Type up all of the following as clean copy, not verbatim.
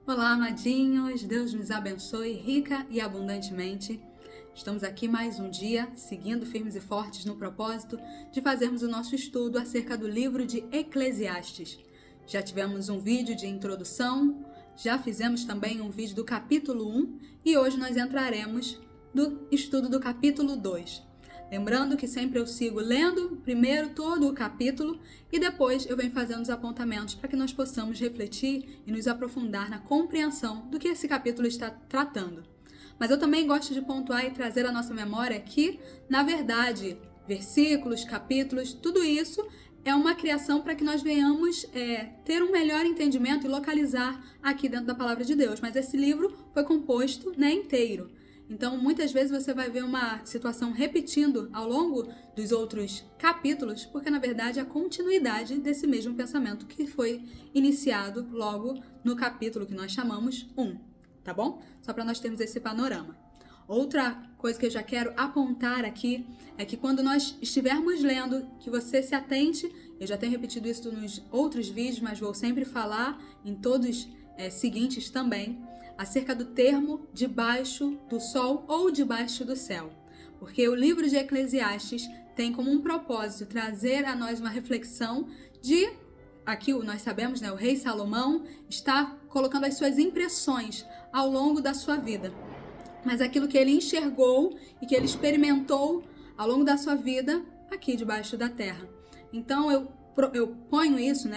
Olá, amadinhos, Deus nos abençoe rica e abundantemente. Estamos aqui mais um dia, seguindo firmes e fortes no propósito de fazermos o nosso estudo acerca do livro de Eclesiastes. Já tivemos um vídeo de introdução, já fizemos também um vídeo do capítulo 1 e hoje nós entraremos no estudo do capítulo 2. Lembrando que sempre eu sigo lendo primeiro todo o capítulo e depois eu venho fazendo os apontamentos para que nós possamos refletir e nos aprofundar na compreensão do que esse capítulo está tratando. Mas eu também gosto de pontuar e trazer à nossa memória que, na verdade, versículos, capítulos, tudo isso é uma criação para que nós venhamos ter um melhor entendimento e localizar aqui dentro da palavra de Deus. Mas esse livro foi composto inteiro. Então, muitas vezes você vai ver uma situação repetindo ao longo dos outros capítulos, porque, na verdade, é a continuidade desse mesmo pensamento que foi iniciado logo no capítulo que nós chamamos 1, tá bom? Só para nós termos esse panorama. Outra coisa que eu já quero apontar aqui é que quando nós estivermos lendo, que você se atente, eu já tenho repetido isso nos outros vídeos, mas vou sempre falar em todos seguintes também, acerca do termo debaixo do sol ou debaixo do céu. Porque o livro de Eclesiastes tem como um propósito trazer a nós uma reflexão de, aqui nós sabemos, o rei Salomão está colocando as suas impressões ao longo da sua vida. Mas aquilo que ele enxergou e que ele experimentou ao longo da sua vida aqui debaixo da terra. Então eu proponho isso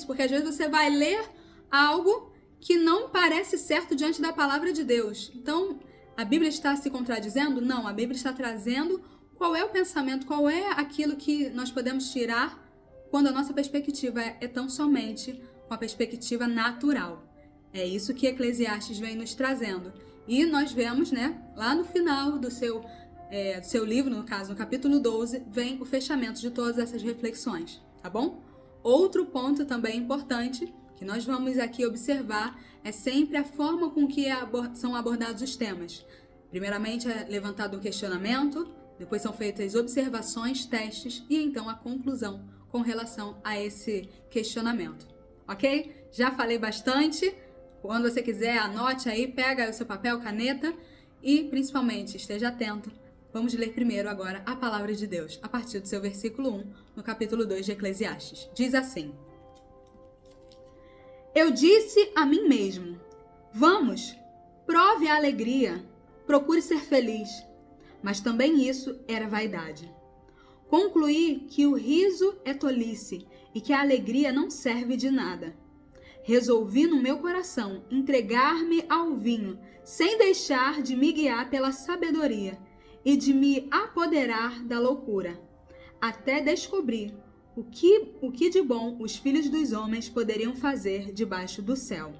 porque às vezes você vai ler algo que não parece certo diante da palavra de Deus. Então, a Bíblia está se contradizendo? Não, a Bíblia está trazendo qual é o pensamento, qual é aquilo que nós podemos tirar quando a nossa perspectiva é tão somente com a perspectiva natural. É isso que Eclesiastes vem nos trazendo. E nós vemos, lá no final do seu livro, no caso, no capítulo 12, vem o fechamento de todas essas reflexões, tá bom? Outro ponto também importante que nós vamos aqui observar é sempre a forma com que são abordados os temas. Primeiramente é levantado um questionamento, depois são feitas observações, testes e então a conclusão com relação a esse questionamento. Ok? Já falei bastante. Quando você quiser, anote aí, pega o seu papel, caneta e principalmente esteja atento. Vamos ler primeiro agora a palavra de Deus, a partir do seu versículo 1, no capítulo 2 de Eclesiastes. Diz assim: Eu disse a mim mesmo, vamos, prove a alegria, procure ser feliz. Mas também isso era vaidade. Concluí que o riso é tolice e que a alegria não serve de nada. Resolvi no meu coração entregar-me ao vinho, sem deixar de me guiar pela sabedoria e de me apoderar da loucura, até descobrir o que de bom os filhos dos homens poderiam fazer debaixo do céu,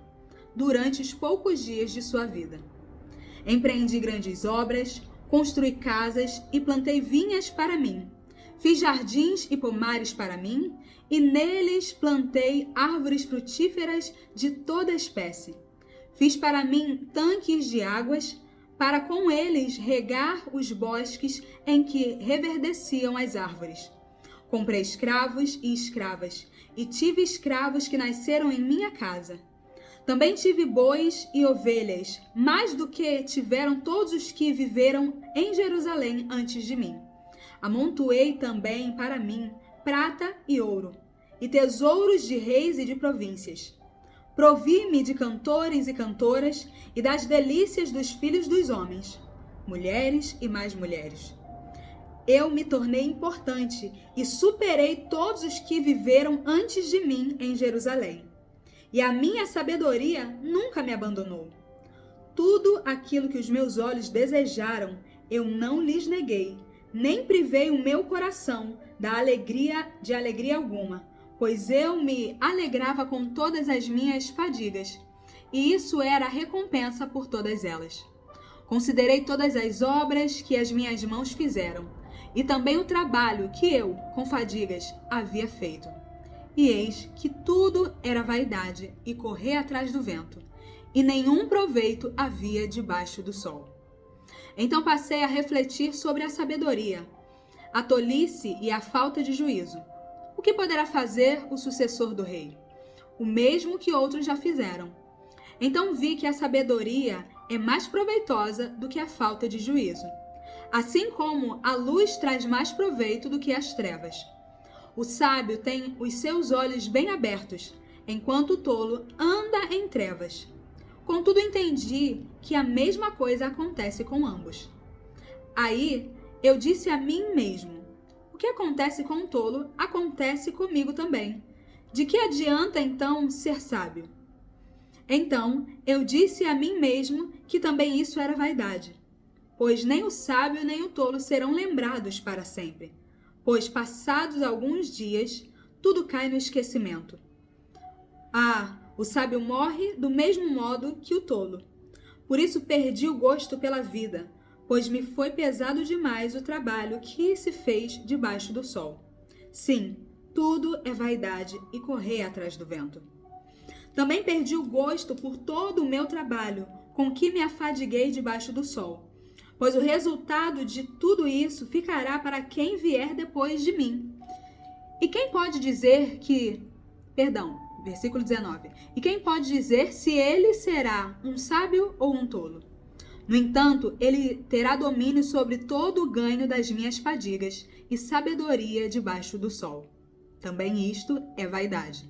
durante os poucos dias de sua vida. Empreendi grandes obras, construí casas e plantei vinhas para mim. Fiz jardins e pomares para mim, e neles plantei árvores frutíferas de toda espécie. Fiz para mim tanques de águas, para com eles regar os bosques em que reverdeciam as árvores. Comprei escravos e escravas, e tive escravos que nasceram em minha casa. Também tive bois e ovelhas, mais do que tiveram todos os que viveram em Jerusalém antes de mim. Amontoei também para mim prata e ouro, e tesouros de reis e de províncias. Provi-me de cantores e cantoras, e das delícias dos filhos dos homens, mulheres e mais mulheres. Eu me tornei importante e superei todos os que viveram antes de mim em Jerusalém. E a minha sabedoria nunca me abandonou. Tudo aquilo que os meus olhos desejaram, eu não lhes neguei, nem privei o meu coração de alegria alguma, pois eu me alegrava com todas as minhas fadigas, e isso era a recompensa por todas elas. Considerei todas as obras que as minhas mãos fizeram, e também o trabalho que eu, com fadigas, havia feito. E eis que tudo era vaidade e correr atrás do vento, e nenhum proveito havia debaixo do sol. Então passei a refletir sobre a sabedoria, a tolice e a falta de juízo. que poderá fazer o sucessor do rei? O mesmo que outros já fizeram. Então vi que a sabedoria é mais proveitosa do que a falta de juízo, assim como a luz traz mais proveito do que as trevas. O sábio tem os seus olhos bem abertos, enquanto o tolo anda em trevas. Contudo, entendi que a mesma coisa acontece com ambos. Aí eu disse a mim mesmo: o que acontece com o tolo acontece comigo também. De que adianta então ser sábio? Então eu disse a mim mesmo que também isso era vaidade, pois nem o sábio nem o tolo serão lembrados para sempre, pois passados alguns dias tudo cai no esquecimento. O sábio morre do mesmo modo que o tolo. Por isso perdi o gosto pela vida, pois me foi pesado demais o trabalho que se fez debaixo do sol. Sim, tudo é vaidade e correr atrás do vento. Também perdi o gosto por todo o meu trabalho, com que me afadiguei debaixo do sol, pois o resultado de tudo isso ficará para quem vier depois de mim. E quem pode dizer versículo 19. E quem pode dizer se ele será um sábio ou um tolo? No entanto, ele terá domínio sobre todo o ganho das minhas fadigas e sabedoria debaixo do sol. Também isto é vaidade.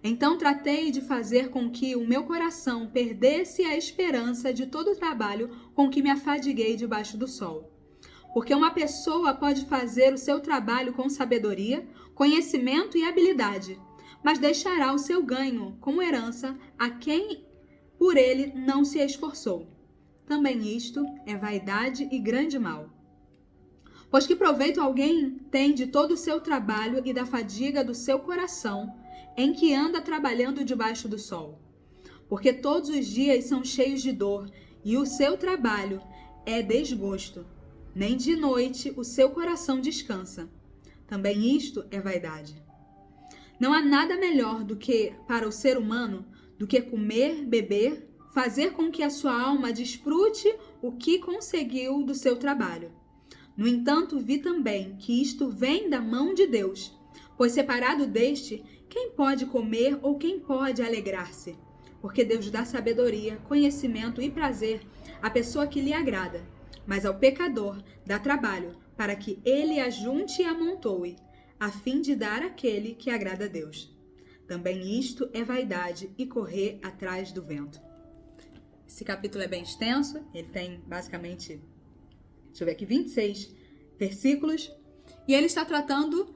Então tratei de fazer com que o meu coração perdesse a esperança de todo o trabalho com que me afadiguei debaixo do sol. Porque uma pessoa pode fazer o seu trabalho com sabedoria, conhecimento e habilidade, mas deixará o seu ganho como herança a quem por ele não se esforçou. Também isto é vaidade e grande mal. Pois que proveito alguém tem de todo o seu trabalho e da fadiga do seu coração, em que anda trabalhando debaixo do sol? Porque todos os dias são cheios de dor, e o seu trabalho é desgosto. Nem de noite o seu coração descansa. Também isto é vaidade. Não há nada melhor do que para o ser humano do que comer, beber, fazer com que a sua alma desfrute o que conseguiu do seu trabalho. No entanto, vi também que isto vem da mão de Deus, pois separado deste, quem pode comer ou quem pode alegrar-se? Porque Deus dá sabedoria, conhecimento e prazer à pessoa que lhe agrada, mas ao pecador dá trabalho para que ele ajunte e amontoe, a fim de dar àquele que agrada a Deus. Também isto é vaidade e correr atrás do vento. Esse capítulo é bem extenso, ele tem basicamente, 26 versículos, e ele está tratando,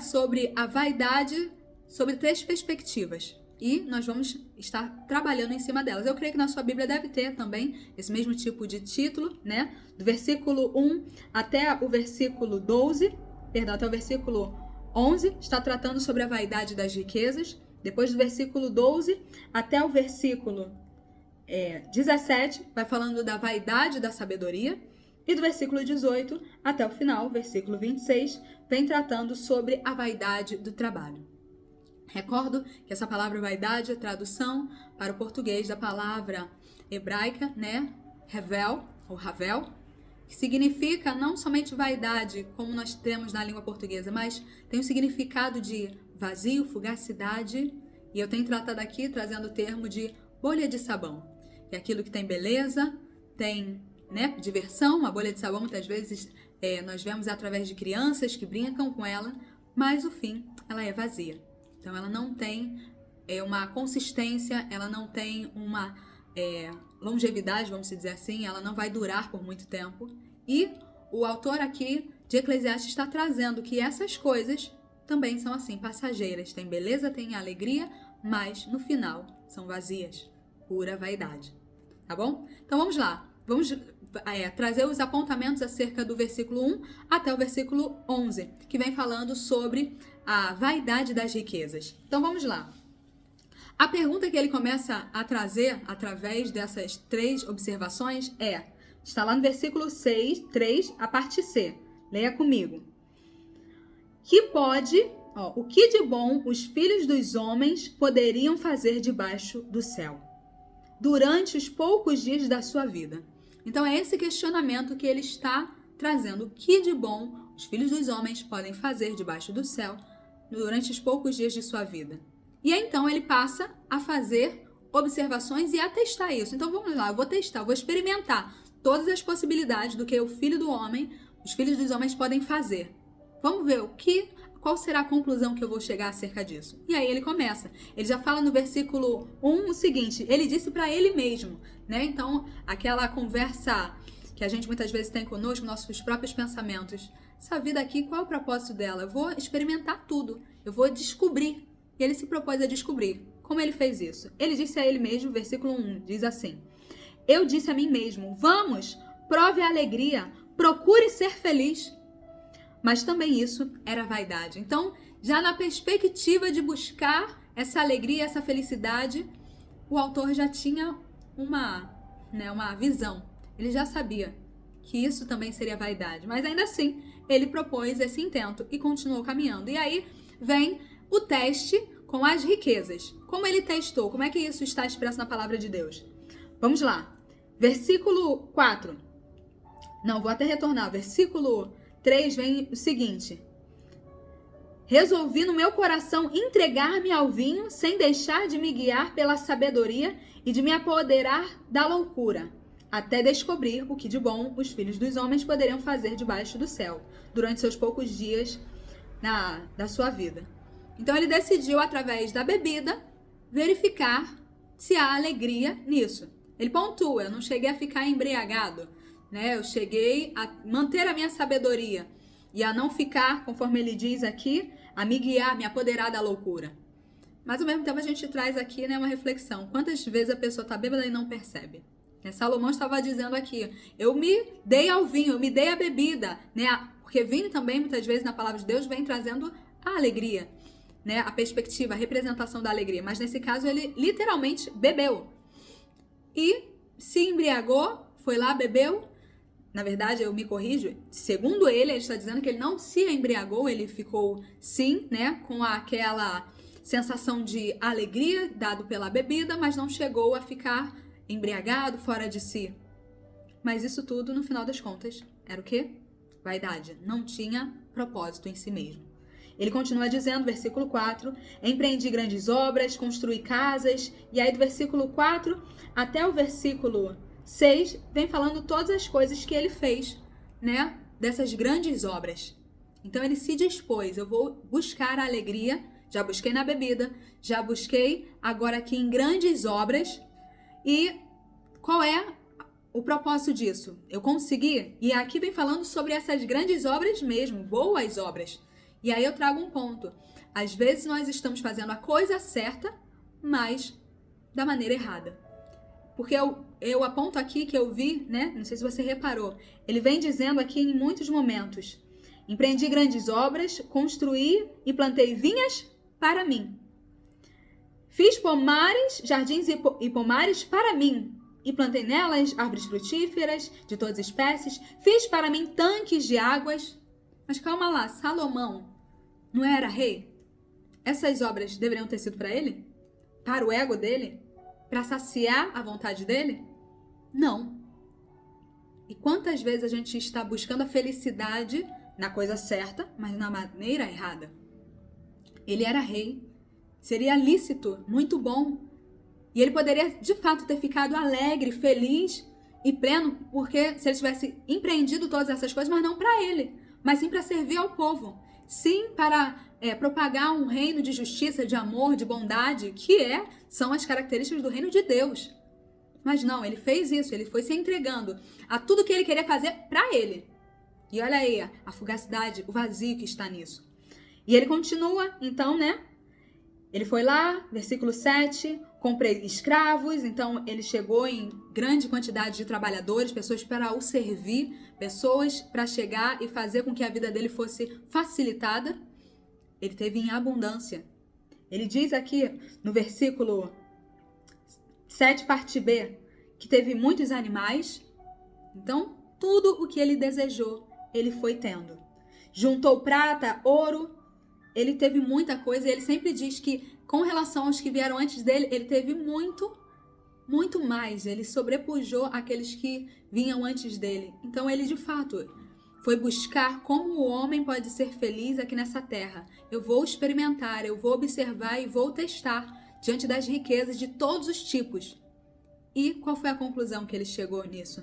sobre a vaidade, sobre 3 perspectivas, e nós vamos estar trabalhando em cima delas. Eu creio que na sua Bíblia deve ter também esse mesmo tipo de título, do versículo 1 até o versículo 11, está tratando sobre a vaidade das riquezas. Depois do versículo 12 até o versículo 17, vai falando da vaidade da sabedoria. E do versículo 18 até o final, versículo 26, vem tratando sobre a vaidade do trabalho. Recordo que essa palavra vaidade é tradução para o português da palavra hebraica, revel, ou ravel, que significa não somente vaidade, como nós temos na língua portuguesa, mas tem o significado de vazio, fugacidade, e eu tenho tratado aqui trazendo o termo de bolha de sabão, que é aquilo que tem beleza, tem diversão. Uma bolha de sabão muitas vezes nós vemos através de crianças que brincam com ela, mas no fim ela é vazia. Então ela não tem uma consistência, ela não tem uma longevidade, vamos dizer assim, ela não vai durar por muito tempo. E o autor aqui de Eclesiastes está trazendo que essas coisas também são assim, passageiras. Tem beleza, tem alegria, mas no final são vazias, pura vaidade. Tá bom? Então vamos lá. Vamos trazer os apontamentos acerca do versículo 1 até o versículo 11, que vem falando sobre a vaidade das riquezas. Então vamos lá. A pergunta que ele começa a trazer através dessas 3 observações está lá no versículo 3, a parte C. Leia comigo. O que de bom os filhos dos homens poderiam fazer debaixo do céu, durante os poucos dias da sua vida? Então é esse questionamento que ele está trazendo. O que de bom os filhos dos homens podem fazer debaixo do céu durante os poucos dias de sua vida? E então ele passa a fazer observações e a testar isso. Então vamos lá, eu vou testar, eu vou experimentar todas as possibilidades do que o filho do homem, os filhos dos homens podem fazer. Vamos ver qual será a conclusão que eu vou chegar acerca disso. E aí ele começa. Ele já fala no versículo 1 o seguinte, ele disse para ele mesmo, né? Então, aquela conversa que a gente muitas vezes tem conosco, nossos próprios pensamentos. Essa vida aqui, qual é o propósito dela? Eu vou experimentar tudo, eu vou descobrir. E ele se propôs a descobrir. Como ele fez isso? Ele disse a ele mesmo, versículo 1, diz assim: eu disse a mim mesmo, vamos, prove a alegria, procure ser feliz. Mas também isso era vaidade. Então, já na perspectiva de buscar essa alegria, essa felicidade, o autor já tinha uma visão. Ele já sabia que isso também seria vaidade. Mas ainda assim, ele propôs esse intento e continuou caminhando. E aí vem o teste com as riquezas. Como ele testou? Como é que isso está expresso na palavra de Deus? Vamos lá. Versículo 4. Não, vou até retornar. Versículo 3 vem o seguinte: resolvi no meu coração entregar-me ao vinho sem deixar de me guiar pela sabedoria e de me apoderar da loucura, até descobrir o que de bom os filhos dos homens poderiam fazer debaixo do céu, durante seus poucos dias da sua vida. Então ele decidiu, através da bebida, verificar se há alegria nisso. Ele pontua, eu não cheguei a ficar embriagado, né? Eu cheguei a manter a minha sabedoria e a não ficar, conforme ele diz aqui, a me guiar, me apoderar da loucura. Mas ao mesmo tempo a gente traz aqui, né, uma reflexão. Quantas vezes a pessoa está bêbada e não percebe? Salomão estava dizendo aqui, eu me dei ao vinho, eu me dei à bebida, né? Porque vinho também, muitas vezes, na palavra de Deus, vem trazendo a alegria, né? A perspectiva, a representação da alegria. Mas nesse caso ele literalmente bebeu. E se embriagou, foi lá, bebeu. Na verdade, eu me corrijo, segundo ele está dizendo que ele não se embriagou, ele ficou sim, né, com aquela sensação de alegria dado pela bebida, mas não chegou a ficar embriagado, fora de si. Mas isso tudo, no final das contas, era o quê? Vaidade. Não tinha propósito em si mesmo. Ele continua dizendo, versículo 4, empreendi grandes obras, construí casas, e aí do versículo 4 até o versículo 6, vem falando todas as coisas que ele fez, né, dessas grandes obras. Então ele se dispôs, eu vou buscar a alegria, já busquei na bebida, já busquei agora aqui em grandes obras. E qual é o propósito disso? Eu consegui, e aqui vem falando sobre essas grandes obras mesmo, boas obras. E aí eu trago um ponto. Às vezes nós estamos fazendo a coisa certa, mas da maneira errada. Porque eu aponto aqui que eu vi, né? Não sei se você reparou. Ele vem dizendo aqui em muitos momentos: empreendi grandes obras, construí e plantei vinhas para mim. Fiz pomares, jardins e pomares para mim, e plantei nelas árvores frutíferas de todas as espécies. Fiz para mim tanques de águas. Mas calma lá, Salomão não era rei? Essas obras deveriam ter sido para ele? Para o ego dele? Para saciar a vontade dele? Não. E quantas vezes a gente está buscando a felicidade na coisa certa, mas na maneira errada? Ele era rei. Seria lícito, muito bom. E ele poderia, de fato, ter ficado alegre, feliz e pleno, porque se ele tivesse empreendido todas essas coisas, mas não para ele, mas sim para servir ao povo. Sim, para propagar um reino de justiça, de amor, de bondade, são as características do reino de Deus. Mas não, ele fez isso, ele foi se entregando a tudo que ele queria fazer para ele. E olha aí a fugacidade, o vazio que está nisso. E ele continua, então, né? Ele foi lá, versículo 7, comprei escravos, então ele chegou em grande quantidade de trabalhadores, pessoas para o servir, pessoas para chegar e fazer com que a vida dele fosse facilitada. Ele teve em abundância. Ele diz aqui no versículo 7, parte B, que teve muitos animais. Então, tudo o que ele desejou, ele foi tendo. Juntou prata, ouro, ele teve muita coisa. E ele sempre diz que, com relação aos que vieram antes dele, ele teve muito, muito mais. Ele sobrepujou aqueles que vinham antes dele. Então, ele, de fato, foi buscar como o homem pode ser feliz aqui nessa terra. Eu vou experimentar, eu vou observar e vou testar diante das riquezas de todos os tipos. E qual foi a conclusão que ele chegou nisso?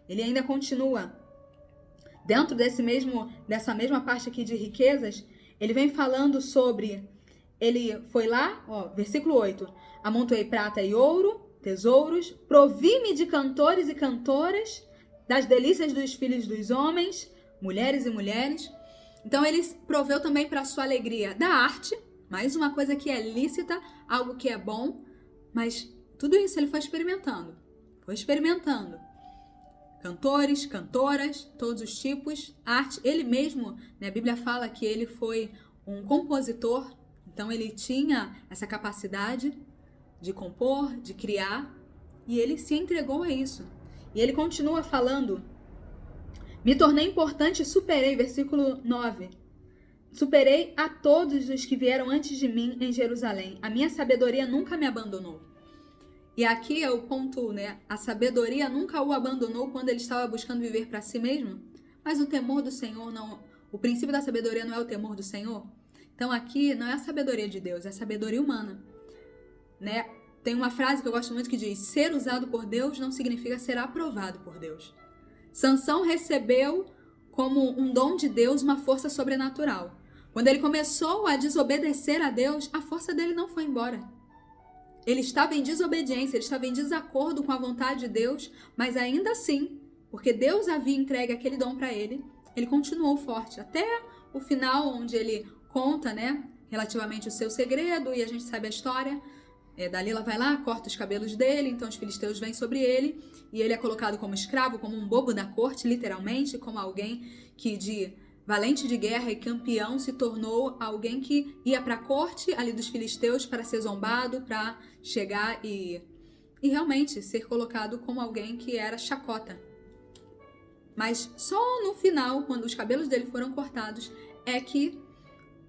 Ele ainda continua. Dentro dessa mesma parte aqui de riquezas, ele vem falando sobre... Ele foi lá, versículo 8. Amontoei prata e ouro, tesouros, provi-me de cantores e cantoras, das delícias dos filhos dos homens, mulheres e mulheres. Então ele proveu também para a sua alegria da arte, mais uma coisa que é lícita, algo que é bom, mas tudo isso ele foi experimentando. Cantores, cantoras, todos os tipos, arte. Ele mesmo, a Bíblia fala que ele foi um compositor, então ele tinha essa capacidade de compor, de criar, e ele se entregou a isso. E ele continua falando, me tornei importante e superei, versículo 9, superei a todos os que vieram antes de mim em Jerusalém. A minha sabedoria nunca me abandonou. E aqui é o ponto, A sabedoria nunca o abandonou quando ele estava buscando viver para si mesmo. Mas o temor do Senhor não... O princípio da sabedoria não é o temor do Senhor? Então aqui não é a sabedoria de Deus, é a sabedoria humana. Tem uma frase que eu gosto muito que diz, ser usado por Deus não significa ser aprovado por Deus. Sansão recebeu como um dom de Deus uma força sobrenatural. Quando ele começou a desobedecer a Deus, a força dele não foi embora. Ele estava em desobediência, ele estava em desacordo com a vontade de Deus, mas ainda assim, porque Deus havia entregue aquele dom para ele, ele continuou forte. Até o final, onde ele conta, relativamente o seu segredo, e a gente sabe a história. Dalila vai lá, corta os cabelos dele, então os filisteus vêm sobre ele, e ele é colocado como escravo, como um bobo da corte, literalmente, como alguém que de valente de guerra e campeão se tornou alguém que ia para a corte ali dos filisteus para ser zombado, para chegar e realmente ser colocado como alguém que era chacota. Mas só no final, quando os cabelos dele foram cortados, é que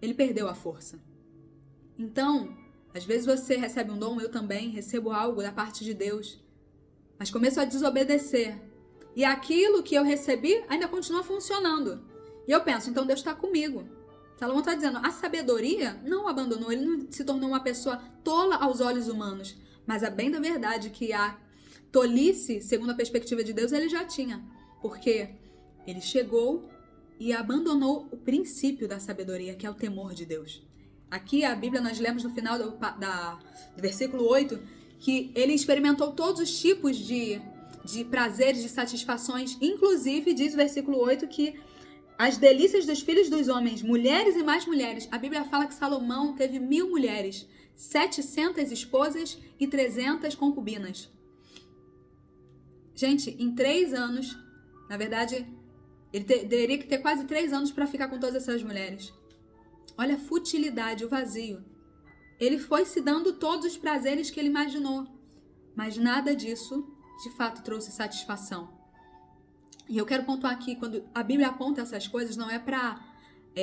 ele perdeu a força. Então, às vezes você recebe um dom, eu também recebo algo da parte de Deus, mas começo a desobedecer. E aquilo que eu recebi ainda continua funcionando. E eu penso, então Deus está comigo. Salomão está dizendo, a sabedoria não o abandonou, ele não se tornou uma pessoa tola aos olhos humanos. Mas a bem da verdade que a tolice, segundo a perspectiva de Deus, ele já tinha. Porque ele chegou e abandonou o princípio da sabedoria, que é o temor de Deus. Aqui a Bíblia, nós lemos no final do versículo 8, que ele experimentou todos os tipos de prazeres, de satisfações. Inclusive, diz o versículo 8 que as delícias dos filhos dos homens, mulheres e mais mulheres. A Bíblia fala que Salomão teve 1000 mulheres, 700 esposas e 300 concubinas. Gente, em 3 anos, na verdade, ele teria que ter quase 3 anos para ficar com todas essas mulheres. Olha a futilidade, o vazio. Ele foi se dando todos os prazeres que ele imaginou, mas nada disso, de fato, trouxe satisfação. E eu quero pontuar aqui, quando a Bíblia aponta essas coisas, não é para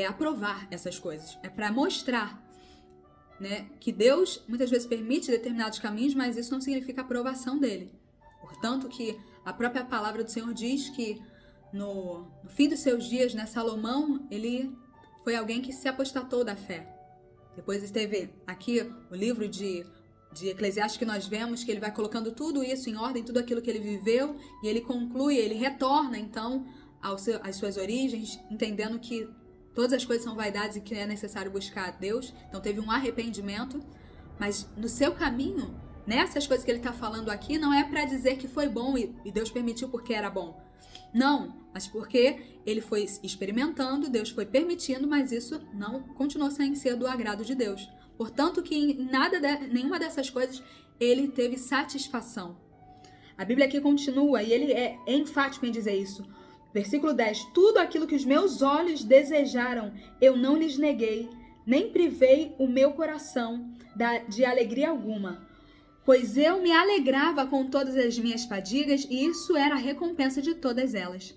aprovar essas coisas, é para mostrar, que Deus muitas vezes permite determinados caminhos, mas isso não significa a aprovação dele. Portanto, que a própria palavra do Senhor diz que no fim dos seus dias, Salomão, ele foi alguém que se apostatou da fé. Depois teve aqui o livro de Eclesiastes que nós vemos, que ele vai colocando tudo isso em ordem, tudo aquilo que ele viveu, e ele conclui, ele retorna então às suas origens, entendendo que todas as coisas são vaidades e que é necessário buscar a Deus. Então teve um arrependimento, mas no seu caminho, nessas coisas que ele está falando aqui, não é para dizer que foi bom e Deus permitiu porque era bom. Não, mas porque ele foi experimentando, Deus foi permitindo, mas isso não continuou sem ser do agrado de Deus. Portanto, que em nenhuma dessas coisas ele teve satisfação. A Bíblia aqui continua, e ele é enfático em dizer isso. Versículo 10. Tudo aquilo que os meus olhos desejaram, eu não lhes neguei, nem privei o meu coração de alegria alguma. Pois eu me alegrava com todas as minhas fadigas, e isso era a recompensa de todas elas.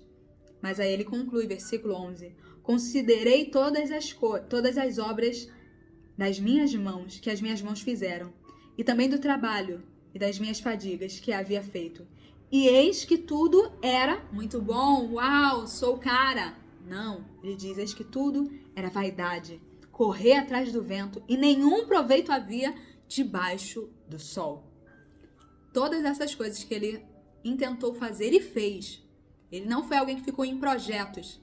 Mas aí ele conclui, versículo 11. Considerei todas as obras das minhas mãos, que as minhas mãos fizeram, e também do trabalho e das minhas fadigas que havia feito. E eis que tudo era muito bom, uau, sou o cara. Não, ele diz, eis que tudo era vaidade, correr atrás do vento, e nenhum proveito havia debaixo do sol. Todas essas coisas que ele intentou fazer e fez. Ele não foi alguém que ficou em projetos.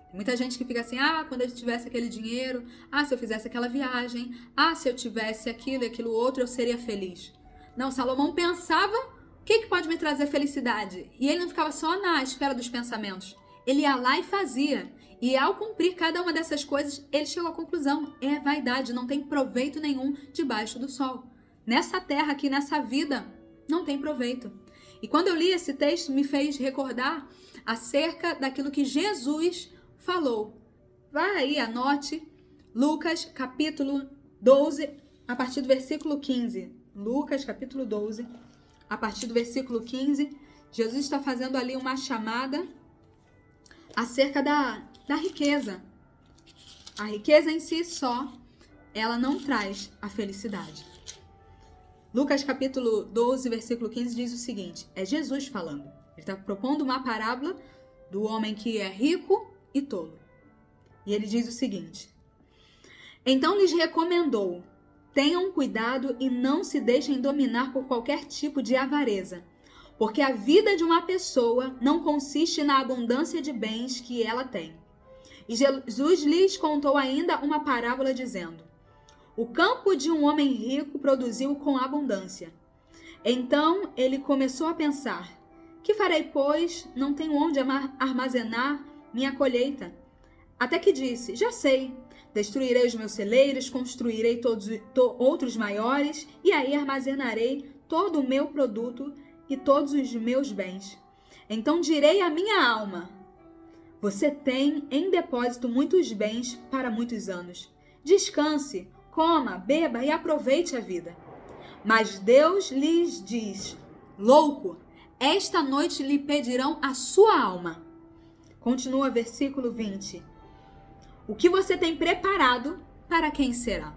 Tem muita gente que fica assim, quando eu tivesse aquele dinheiro, se eu fizesse aquela viagem, se eu tivesse aquilo e aquilo outro, eu seria feliz. Não, Salomão pensava, o que pode me trazer felicidade? E ele não ficava só na esfera dos pensamentos. Ele ia lá e fazia. E ao cumprir cada uma dessas coisas, ele chegou à conclusão, é vaidade, não tem proveito nenhum debaixo do sol. Nessa terra aqui, nessa vida, não tem proveito. E quando eu li esse texto, me fez recordar acerca daquilo que Jesus falou. Vai aí, anote, Lucas capítulo 12, a partir do versículo 15. Lucas capítulo 12, a partir do versículo 15, Jesus está fazendo ali uma chamada acerca da riqueza. A riqueza em si só, ela não traz a felicidade. Lucas capítulo 12, versículo 15 diz o seguinte, é Jesus falando. Ele está propondo uma parábola do homem que é rico e tolo. E ele diz o seguinte, então lhes recomendou, tenham cuidado e não se deixem dominar por qualquer tipo de avareza, porque a vida de uma pessoa não consiste na abundância de bens que ela tem. E Jesus lhes contou ainda uma parábola dizendo, o campo de um homem rico produziu com abundância. Então ele começou a pensar, que farei, pois? Não tenho onde armazenar minha colheita. Até que disse, já sei, destruirei os meus celeiros, construirei outros maiores, e aí armazenarei todo o meu produto e todos os meus bens. Então direi à minha alma, você tem em depósito muitos bens para muitos anos. Descanse, coma, beba e aproveite a vida. Mas Deus lhes diz, louco, esta noite lhe pedirão a sua alma. Continua versículo 20. O que você tem preparado, para quem será?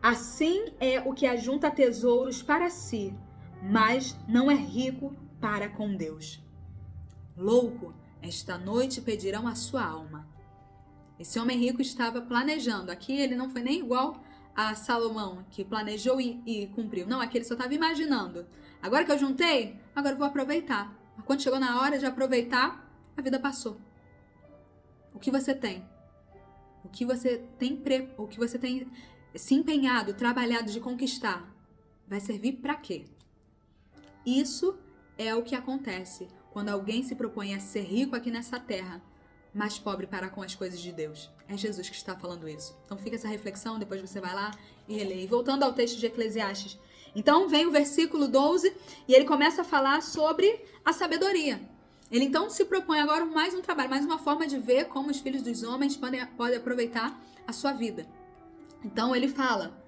Assim é o que ajunta tesouros para si, mas não é rico para com Deus. Louco, esta noite pedirão a sua alma. Esse homem rico estava planejando. Aqui ele não foi nem igual a Salomão, que planejou e cumpriu. Não, aqui ele só estava imaginando. Agora que eu juntei, agora eu vou aproveitar. Quando chegou na hora de aproveitar, a vida passou. O que você tem? O que você tem se empenhado, trabalhado de conquistar, vai servir para quê? Isso é o que acontece quando alguém se propõe a ser rico aqui nessa terra, mas pobre para com as coisas de Deus. É Jesus que está falando isso. Então fica essa reflexão, depois você vai lá e relê. E voltando ao texto de Eclesiastes. Então vem o versículo 12 e ele começa a falar sobre a sabedoria. Ele então se propõe agora mais um trabalho, mais uma forma de ver como os filhos dos homens podem aproveitar a sua vida. Então ele fala,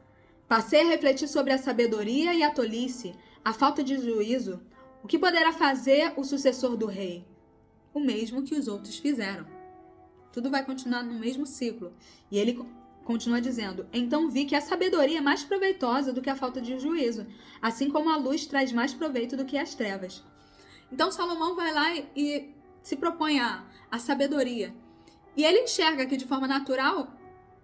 passei a refletir sobre a sabedoria e a tolice, a falta de juízo. O que poderá fazer o sucessor do rei? O mesmo que os outros fizeram. Tudo vai continuar no mesmo ciclo. E ele continua dizendo, então vi que a sabedoria é mais proveitosa do que a falta de juízo, assim como a luz traz mais proveito do que as trevas. Então Salomão vai lá e se propõe a sabedoria. E ele enxerga que de forma natural,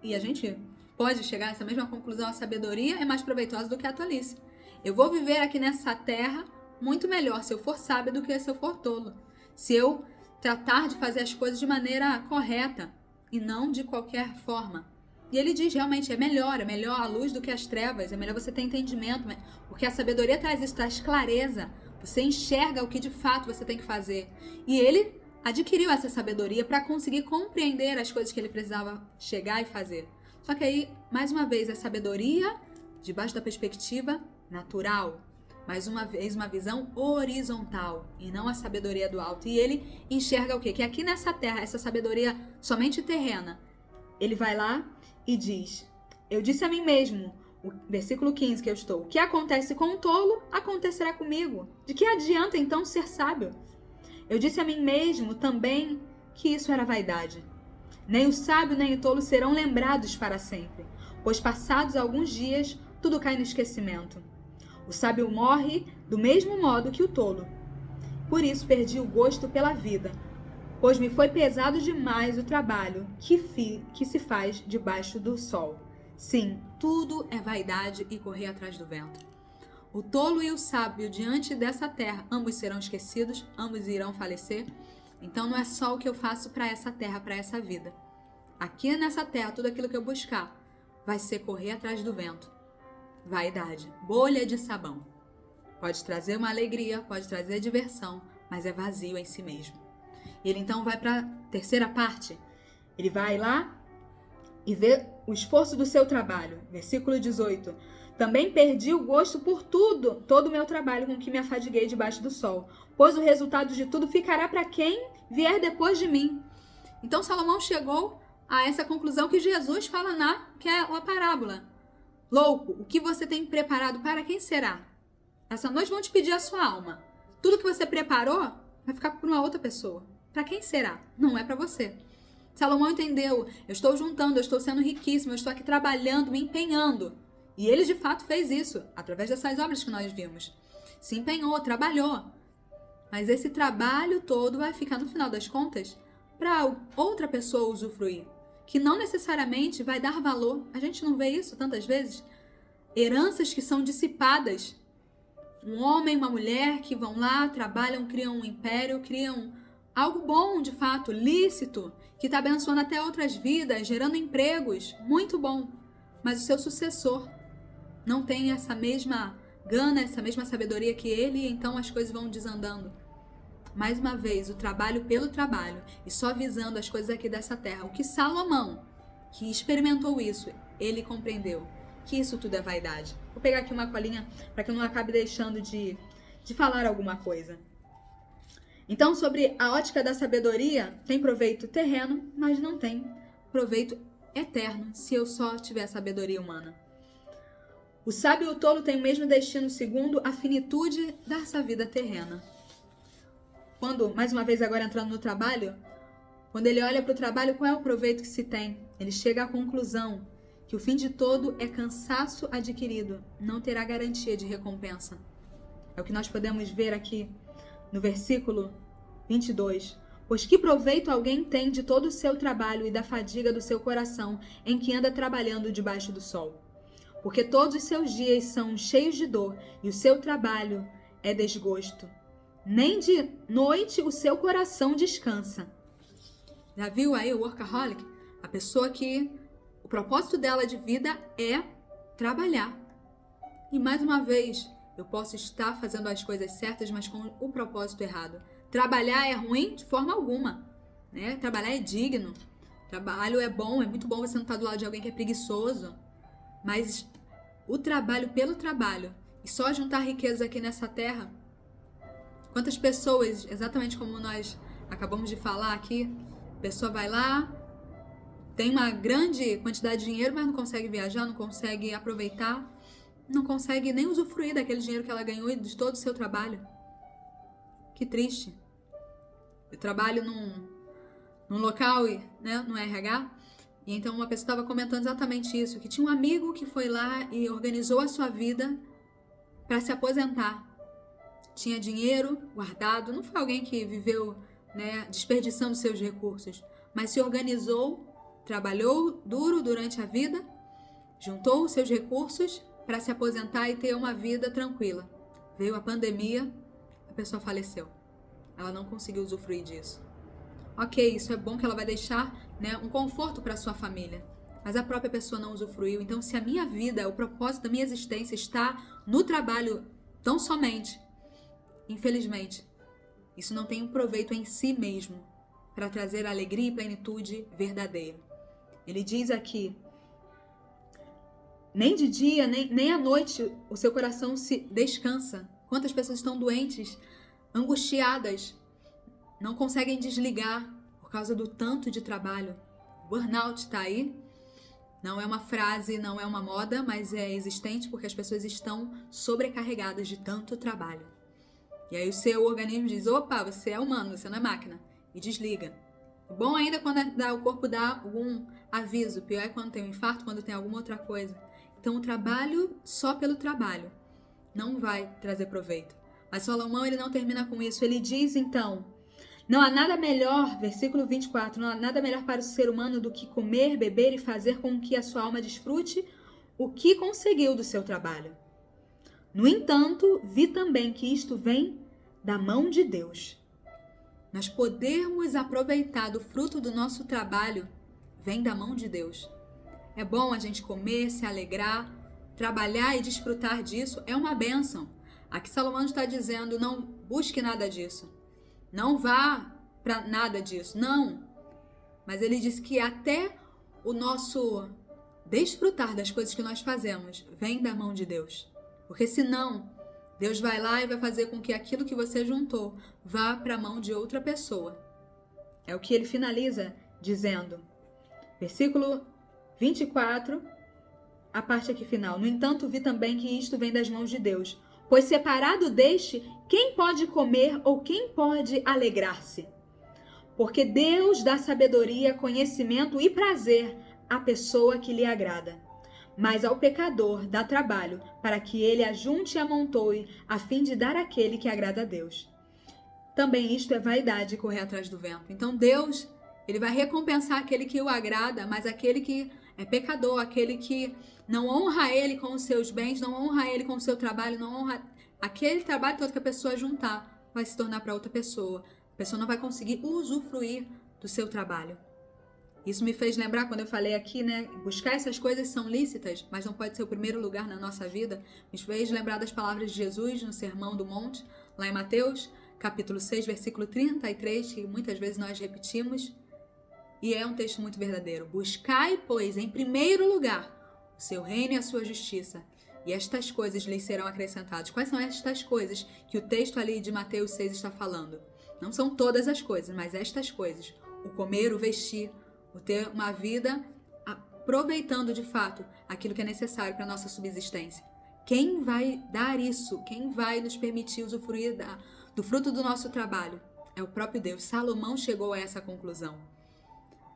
e a gente pode chegar a essa mesma conclusão, a sabedoria é mais proveitosa do que a tolice. Eu vou viver aqui nessa terra muito melhor se eu for sábio do que se eu for tolo. Se eu tratar de fazer as coisas de maneira correta e não de qualquer forma. E ele diz, realmente, é melhor a luz do que as trevas, é melhor você ter entendimento, porque a sabedoria traz isso, traz clareza, você enxerga o que de fato você tem que fazer. E ele adquiriu essa sabedoria para conseguir compreender as coisas que ele precisava chegar e fazer. Só que aí, mais uma vez, a sabedoria debaixo da perspectiva natural, mais uma vez uma visão horizontal e não a sabedoria do alto. E ele enxerga o quê? Que aqui nessa terra, essa sabedoria somente terrena, ele vai lá e diz, eu disse a mim mesmo, o versículo 15 que eu estou, o que acontece com o tolo, acontecerá comigo. De que adianta então ser sábio? Eu disse a mim mesmo também que isso era vaidade. Nem o sábio nem o tolo serão lembrados para sempre, pois passados alguns dias, tudo cai no esquecimento. O sábio morre do mesmo modo que o tolo. Por isso perdi o gosto pela vida, pois me foi pesado demais o trabalho que se faz debaixo do sol. Sim, tudo é vaidade e correr atrás do vento. O tolo e o sábio diante dessa terra, ambos serão esquecidos, ambos irão falecer. Então não é só o que eu faço para essa terra, para essa vida. Aqui nessa terra, tudo aquilo que eu buscar vai ser correr atrás do vento. Vaidade, bolha de sabão. Pode trazer uma alegria, pode trazer diversão, mas é vazio em si mesmo. E ele então vai para a terceira parte. Ele vai lá e vê o esforço do seu trabalho. Versículo 18. Também perdi o gosto por tudo, todo o meu trabalho com que me afadiguei debaixo do sol, pois o resultado de tudo ficará para quem vier depois de mim. Então Salomão chegou a essa conclusão que Jesus fala que é uma parábola. Louco, o que você tem preparado para quem será? Essa noite vão te pedir a sua alma. Tudo que você preparou vai ficar para uma outra pessoa. Para quem será? Não é para você. Salomão entendeu, eu estou juntando, eu estou sendo riquíssimo, eu estou aqui trabalhando, me empenhando. E ele de fato fez isso, através dessas obras que nós vimos. Se empenhou, trabalhou. Mas esse trabalho todo vai ficar, no final das contas, para outra pessoa usufruir. Que não necessariamente vai dar valor. A gente não vê isso tantas vezes? Heranças que são dissipadas. Um homem, uma mulher que vão lá, trabalham, criam um império, criam algo bom, de fato, lícito, que está abençoando até outras vidas, gerando empregos, muito bom. Mas o seu sucessor não tem essa mesma gana, essa mesma sabedoria que ele, e então as coisas vão desandando. Mais uma vez, o trabalho pelo trabalho, e só visando as coisas aqui dessa terra. O que Salomão, que experimentou isso, ele compreendeu que isso tudo é vaidade. Vou pegar aqui uma colinha para que eu não acabe deixando de falar alguma coisa. Então, sobre a ótica da sabedoria, tem proveito terreno, mas não tem proveito eterno se eu só tiver sabedoria humana. O sábio e o tolo têm o mesmo destino segundo a finitude dessa vida terrena. Quando, mais uma vez agora entrando no trabalho, quando ele olha para o trabalho, qual é o proveito que se tem? Ele chega à conclusão que o fim de todo é cansaço adquirido, não terá garantia de recompensa. É o que nós podemos ver aqui no versículo 22. Pois que proveito alguém tem de todo o seu trabalho e da fadiga do seu coração em que anda trabalhando debaixo do sol? Porque todos os seus dias são cheios de dor e o seu trabalho é desgosto. Nem de noite o seu coração descansa. Já viu aí o workaholic? A pessoa que o propósito dela de vida é trabalhar. E mais uma vez, eu posso estar fazendo as coisas certas, mas com o propósito errado. Trabalhar é ruim de forma alguma, né? Trabalhar é digno. Trabalho é bom, é muito bom você não estar do lado de alguém que é preguiçoso. Mas o trabalho pelo trabalho e só juntar riquezas aqui nessa terra. Quantas pessoas, exatamente como nós acabamos de falar aqui, a pessoa vai lá, tem uma grande quantidade de dinheiro, mas não consegue viajar, não consegue aproveitar, não consegue nem usufruir daquele dinheiro que ela ganhou e de todo o seu trabalho. Que triste. Eu trabalho num local, né, no RH, e então uma pessoa estava comentando exatamente isso, que tinha um amigo que foi lá e organizou a sua vida para se aposentar. Tinha dinheiro guardado, não foi alguém que viveu, né, desperdiçando seus recursos, mas se organizou, trabalhou duro durante a vida, juntou os seus recursos para se aposentar e ter uma vida tranquila. Veio a pandemia, a pessoa faleceu. Ela não conseguiu usufruir disso. Ok, isso é bom que ela vai deixar, né, um conforto para sua família, mas a própria pessoa não usufruiu. Então, se a minha vida, o propósito da minha existência está no trabalho tão somente, infelizmente, isso não tem um proveito em si mesmo para trazer alegria e plenitude verdadeira. Ele diz aqui, nem de dia, nem à noite o seu coração se descansa. Quantas pessoas estão doentes, angustiadas, não conseguem desligar por causa do tanto de trabalho. Burnout está aí. Não é uma frase, não é uma moda, mas é existente porque as pessoas estão sobrecarregadas de tanto trabalho. E aí o seu organismo diz, opa, você é humano, você não é máquina. E desliga. Bom ainda quando o corpo dá algum aviso. Pior é quando tem um infarto, quando tem alguma outra coisa. Então o trabalho só pelo trabalho não vai trazer proveito. Mas Salomão, ele não termina com isso. Ele diz então, Não há nada melhor, versículo 24, não há nada melhor para o ser humano do que comer, beber e fazer com que a sua alma desfrute o que conseguiu do seu trabalho. No entanto, vi também que isto vem da mão de Deus. Nós podermos aproveitar do fruto do nosso trabalho vem da mão de Deus. É bom a gente comer, se alegrar, trabalhar e desfrutar disso, é uma bênção. Aqui Salomão está dizendo, não busque nada disso. Não vá para nada disso, não. Mas ele diz que até o nosso desfrutar das coisas que nós fazemos vem da mão de Deus. Porque senão, Deus vai lá e vai fazer com que aquilo que você juntou vá para a mão de outra pessoa. É o que ele finaliza dizendo. Versículo 24, a parte aqui final. No entanto, vi também que isto vem das mãos de Deus. Pois separado deste, quem pode comer ou quem pode alegrar-se? Porque Deus dá sabedoria, conhecimento e prazer à pessoa que lhe agrada. Mas ao pecador dá trabalho para que ele ajunte e amontoe, a fim de dar àquele que agrada a Deus. Também isto é vaidade, correr atrás do vento. Então Deus, ele vai recompensar aquele que o agrada, mas aquele que é pecador, aquele que não honra ele com os seus bens, não honra ele com o seu trabalho, não honra aquele trabalho todo que a pessoa juntar, vai se tornar para outra pessoa. A pessoa não vai conseguir usufruir do seu trabalho. Isso me fez lembrar quando eu falei aqui, né? Buscar essas coisas são lícitas, mas não pode ser o primeiro lugar na nossa vida. Me fez lembrar das palavras de Jesus no Sermão do Monte, lá em Mateus, capítulo 6, versículo 33, que muitas vezes nós repetimos. E é um texto muito verdadeiro. Buscai, pois, em primeiro lugar, o seu reino e a sua justiça, e estas coisas lhes serão acrescentadas. Quais são estas coisas que o texto ali de Mateus 6 está falando? Não são todas as coisas, mas estas coisas. O comer, o vestir, o ter uma vida aproveitando de fato aquilo que é necessário para a nossa subsistência. Quem vai dar isso? Quem vai nos permitir usufruir do fruto do nosso trabalho? É o próprio Deus. Salomão chegou a essa conclusão.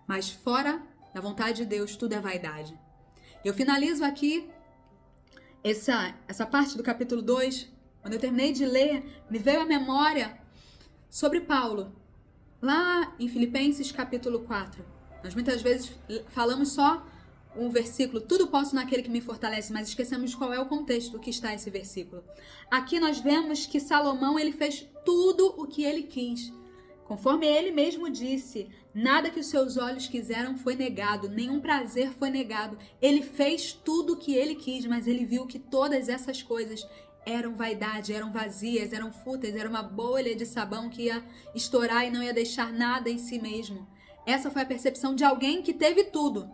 Mas fora da vontade de Deus, tudo é vaidade. Eu finalizo aqui essa parte do capítulo 2. Quando eu terminei de ler, me veio à memória sobre Paulo. Lá em Filipenses capítulo 4. Nós muitas vezes falamos só um versículo, tudo posso naquele que me fortalece, mas esquecemos qual é o contexto do que está esse versículo. Aqui nós vemos que Salomão ele fez tudo o que ele quis. Conforme ele mesmo disse, nada que os seus olhos quiseram foi negado, nenhum prazer foi negado. Ele fez tudo o que ele quis, mas ele viu que todas essas coisas eram vaidade, eram vazias, eram fúteis, era uma bolha de sabão que ia estourar e não ia deixar nada em si mesmo. Essa foi a percepção de alguém que teve tudo.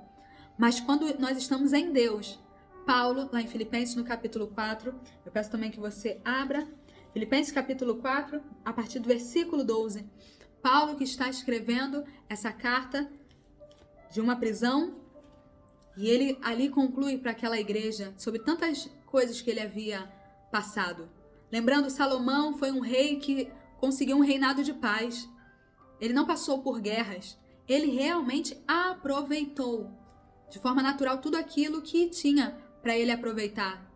Mas quando nós estamos em Deus, Paulo, lá em Filipenses no capítulo 4, eu peço também que você abra, Filipenses capítulo 4, a partir do versículo 12, Paulo que está escrevendo essa carta de uma prisão, e ele ali conclui para aquela igreja sobre tantas coisas que ele havia passado. Lembrando, Salomão foi um rei que conseguiu um reinado de paz. Ele não passou por guerras. Ele realmente aproveitou de forma natural tudo aquilo que tinha para ele aproveitar.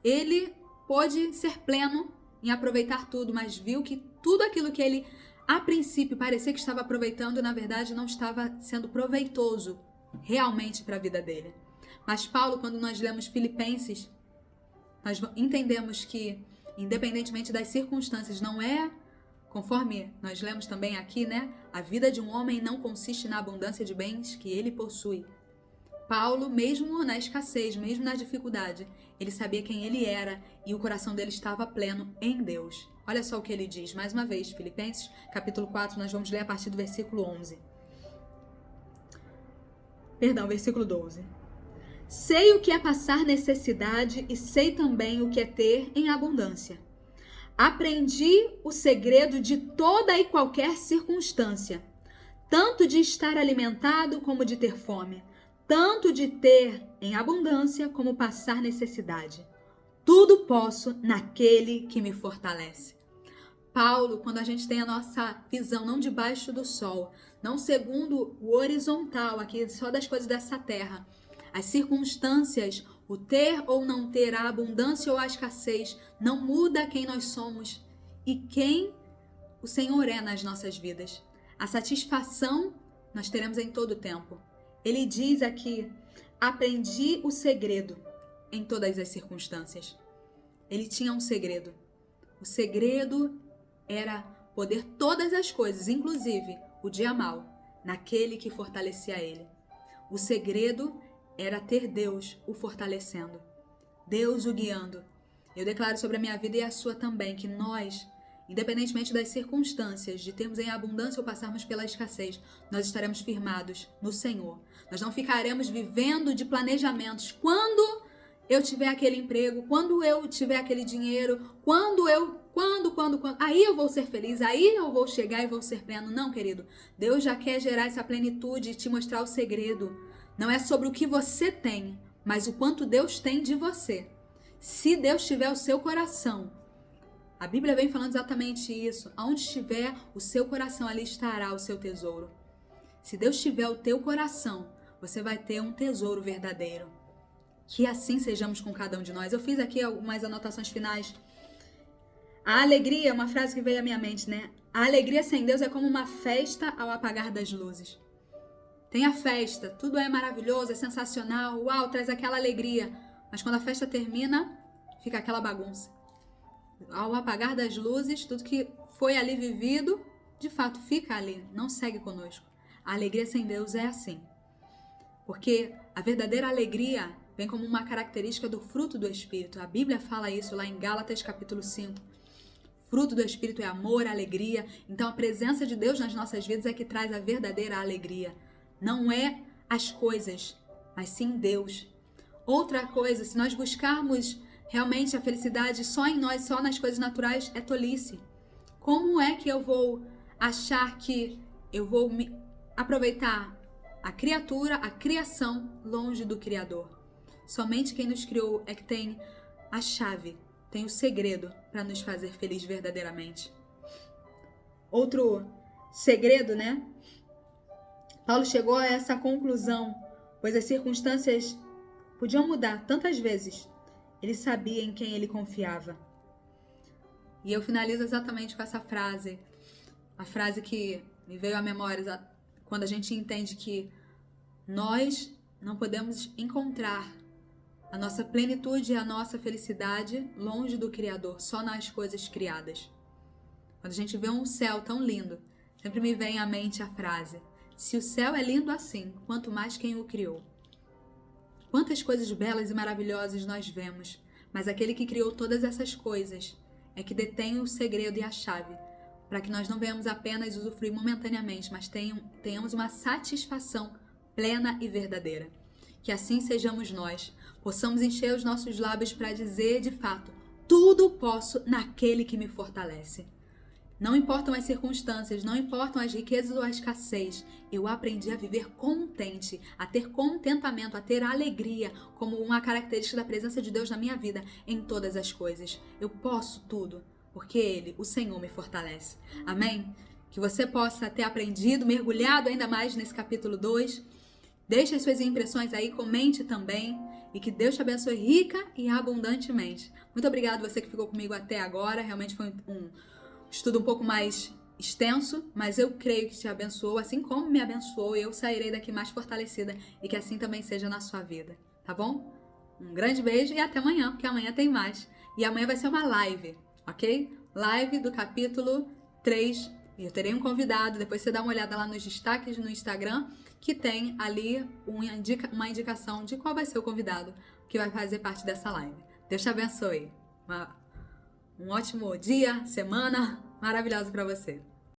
Ele pôde ser pleno em aproveitar tudo, mas viu que tudo aquilo que ele a princípio parecia que estava aproveitando, na verdade não estava sendo proveitoso realmente para a vida dele. Mas Paulo, quando nós lemos Filipenses, nós entendemos que, independentemente das circunstâncias, não é, conforme nós lemos também aqui, né? A vida de um homem não consiste na abundância de bens que ele possui. Paulo, mesmo na escassez, mesmo na dificuldade, ele sabia quem ele era e o coração dele estava pleno em Deus. Olha só o que ele diz, mais uma vez, Filipenses, capítulo 4, nós vamos ler a partir do versículo 11. Versículo 12. Sei o que é passar necessidade e sei também o que é ter em abundância. Aprendi o segredo de toda e qualquer circunstância, tanto de estar alimentado como de ter fome, tanto de ter em abundância como passar necessidade. Tudo posso naquele que me fortalece. Paulo, quando a gente tem a nossa visão não debaixo do sol, não segundo o horizontal, aqui só das coisas dessa terra, as circunstâncias, o ter ou não ter, a abundância ou a escassez, não muda quem nós somos e quem o Senhor é nas nossas vidas. A satisfação nós teremos em todo o tempo. Ele diz aqui: aprendi o segredo em todas as circunstâncias. Ele tinha um segredo. O segredo era poder todas as coisas, inclusive o dia mau, naquele que fortalecia ele. O segredo era ter Deus o fortalecendo, Deus o guiando. Eu declaro sobre a minha vida e a sua também que nós, independentemente das circunstâncias, de termos em abundância ou passarmos pela escassez, nós estaremos firmados no Senhor. Nós não ficaremos vivendo de planejamentos. Quando eu tiver aquele emprego, quando eu tiver aquele dinheiro, quando, aí eu vou ser feliz, aí eu vou chegar e vou ser pleno. Não, querido. Deus já quer gerar essa plenitude e te mostrar o segredo. Não é sobre o que você tem, mas o quanto Deus tem de você. Se Deus tiver o seu coração, a Bíblia vem falando exatamente isso. Aonde estiver o seu coração, ali estará o seu tesouro. Se Deus tiver o teu coração, você vai ter um tesouro verdadeiro. Que assim sejamos com cada um de nós. Eu fiz aqui algumas anotações finais. A alegria, uma frase que veio à minha mente, né? A alegria sem Deus é como uma festa ao apagar das luzes. Tem a festa, tudo é maravilhoso, é sensacional, uau, traz aquela alegria. Mas quando a festa termina, fica aquela bagunça. Ao apagar das luzes, tudo que foi ali vivido, de fato fica ali, não segue conosco. A alegria sem Deus é assim. Porque a verdadeira alegria vem como uma característica do fruto do Espírito. A Bíblia fala isso lá em Gálatas capítulo 5. Fruto do Espírito é amor, alegria. Então a presença de Deus nas nossas vidas é que traz a verdadeira alegria. Não é as coisas, mas sim Deus. Outra coisa, se nós buscarmos realmente a felicidade só em nós, só nas coisas naturais, é tolice. Como é que eu vou achar que eu vou me aproveitar a criatura, a criação, longe do Criador? Somente quem nos criou é que tem a chave, tem o segredo para nos fazer feliz verdadeiramente. Outro segredo, né? Paulo chegou a essa conclusão, pois as circunstâncias podiam mudar tantas vezes. Ele sabia em quem ele confiava. E eu finalizo exatamente com essa frase. A frase que me veio à memória quando a gente entende que nós não podemos encontrar a nossa plenitude e a nossa felicidade longe do Criador, só nas coisas criadas. Quando a gente vê um céu tão lindo, sempre me vem à mente a frase: se o céu é lindo assim, quanto mais quem o criou. Quantas coisas belas e maravilhosas nós vemos, mas aquele que criou todas essas coisas é que detém o segredo e a chave, para que nós não venhamos apenas usufruir momentaneamente, mas tenhamos uma satisfação plena e verdadeira. Que assim sejamos nós, possamos encher os nossos lábios para dizer de fato: tudo posso naquele que me fortalece. Não importam as circunstâncias, não importam as riquezas ou a escassez, eu aprendi a viver contente, a ter contentamento, a ter alegria como uma característica da presença de Deus na minha vida em todas as coisas. Eu posso tudo, porque Ele, o Senhor, me fortalece. Amém? Que você possa ter aprendido, mergulhado ainda mais nesse capítulo 2. Deixe as suas impressões aí, comente também. E que Deus te abençoe rica e abundantemente. Muito obrigado você que ficou comigo até agora. Realmente foi um estudo um pouco mais extenso, mas eu creio que te abençoou, assim como me abençoou, e eu sairei daqui mais fortalecida e que assim também seja na sua vida, tá bom? Um grande beijo e até amanhã, porque amanhã tem mais. E amanhã vai ser uma live, ok? Live do capítulo 3. E eu terei um convidado, depois você dá uma olhada lá nos destaques no Instagram, que tem ali uma indicação de qual vai ser o convidado que vai fazer parte dessa live. Deus te abençoe. Um ótimo dia, semana maravilhosa para você.